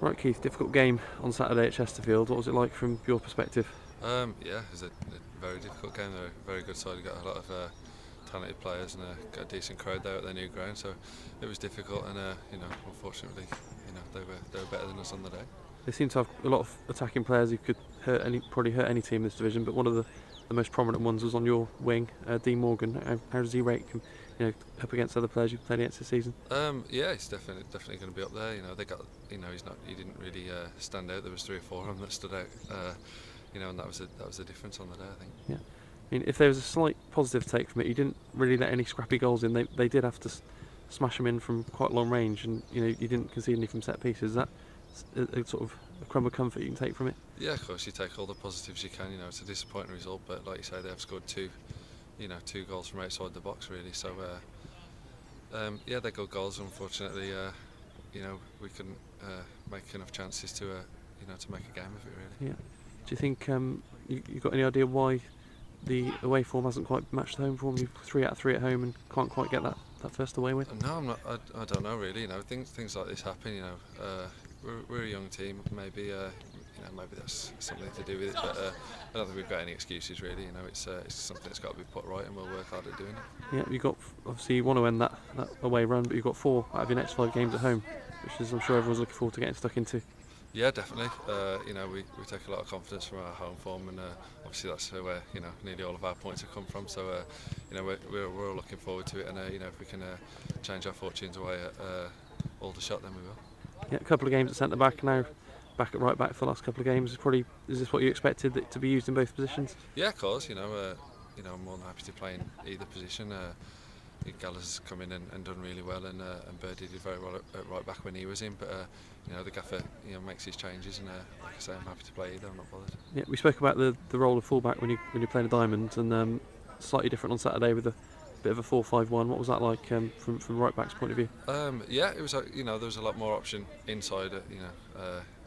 Right, Keith, difficult game on Saturday at Chesterfield. What was it like from your perspective? Yeah, it was a very difficult game. They're a very good side. They got a lot of talented players and got a decent crowd there at their new ground. So it was difficult, and unfortunately, they were better than us on the day. They seem to have a lot of attacking players who could probably hurt any team in this division. But one of the most prominent ones was on your wing, Dean Morgan. How does he rate, up against other players you've played against this season? Yeah, he's definitely going to be up there. They got he didn't really stand out. There was 3 or 4 of them that stood out. And that was the difference on the day, I think. Yeah. I mean, if there was a slight positive take from it, you didn't really let any scrappy goals in. They did have to smash them in from quite long range, and you didn't concede any from set pieces. Is that a sort of a crumb of comfort you can take from it? Yeah, of course, you take all the positives you can. It's a disappointing result, but like you say, they have scored 2 goals from outside the box, really. So yeah, they're good goals. Unfortunately, we couldn't make enough chances to make a game of it, really. Yeah. Do you think you got any idea why the away form hasn't quite matched the home form? You've 3 out of 3 at home and can't quite get that first away win. No, I'm not. I don't know, really. Things like this happen. We're a young team. Maybe maybe that's something to do with it. But I don't think we've got any excuses, really. It's something that's got to be put right, and we'll work hard at doing it. Yeah, obviously you want to end that away run, but you've got 4 out of your next 5 games at home, which is I'm sure everyone's looking forward to getting stuck into. Yeah, definitely. We take a lot of confidence from our home form, and obviously that's where nearly all of our points have come from. So we're all looking forward to it, and if we can change our fortunes away at Aldershot, then we will. Yeah, a couple of games at centre back now. Back at right back for the last couple of games. Is this what you expected to be used in both positions? Yeah, of course. I'm more than happy to play in either position. Gallagher's come in and done really well, and Birdie did very well at right back when he was in. But the gaffer makes his changes, and like I say, I'm happy to play either. I'm not bothered. Yeah, we spoke about the role of fullback when you're playing a diamond, and slightly different on Saturday with a bit of a 4-5-1. What was that like from right back's point of view? Yeah, it was. There was a lot more option inside.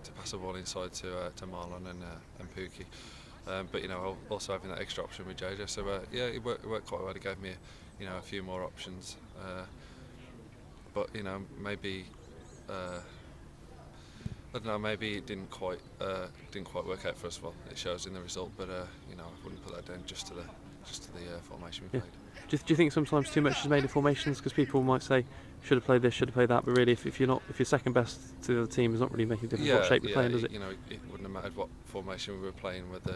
To pass the ball inside to Marlon and Pookie. But also having that extra option with JJ. So yeah, it worked quite well. It gave me a few more options. But maybe I don't know. Maybe it didn't quite work out for us. Well, it shows in the result. But I wouldn't put that down just to the formation we played. Do you think sometimes too much is made in formations? Because people might say should have played this, should have played that, but really if you're second best to the other team, it's not really making a difference what shape you're playing, does it? It wouldn't have mattered what formation we were playing, whether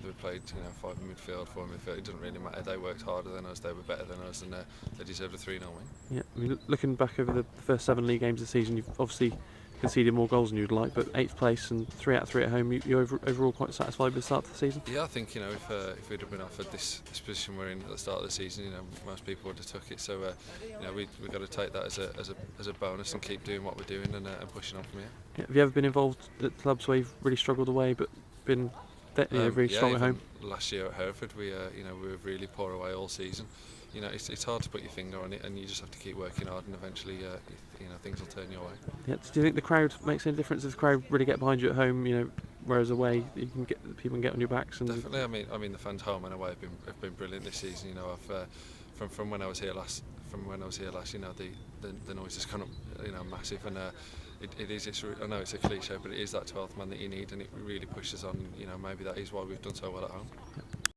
we played 5 in midfield, 4 in midfield. It doesn't really matter. They worked harder than us, they were better than us, and they deserved a 3-0 win. Yeah, I mean, looking back over the first 7 league games this season, you've obviously conceded more goals than you'd like, but 8th place and 3 out of 3 at home, you're overall quite satisfied with the start of the season? Yeah, I think if we'd have been offered this position we're in at the start of the season, most people would have took it. So we've got to take that as a bonus and keep doing what we're doing and pushing on from here. Yeah, have you ever been involved at clubs where you've really struggled away but been very strong at home? Last year at Hereford, we were really poor away all season. It's hard to put your finger on it, and you just have to keep working hard, and eventually, things will turn your way. Yeah. Do you think the crowd makes any difference if the crowd really get behind you at home? Whereas away, people can get on your backs. And definitely. I mean, the fans home and away have been brilliant this season. From when I was here last, the noise has gone up, massive, and I know it's a cliche, but it is that 12th man that you need, and it really pushes on. Maybe that is why we've done so well at home. Yeah.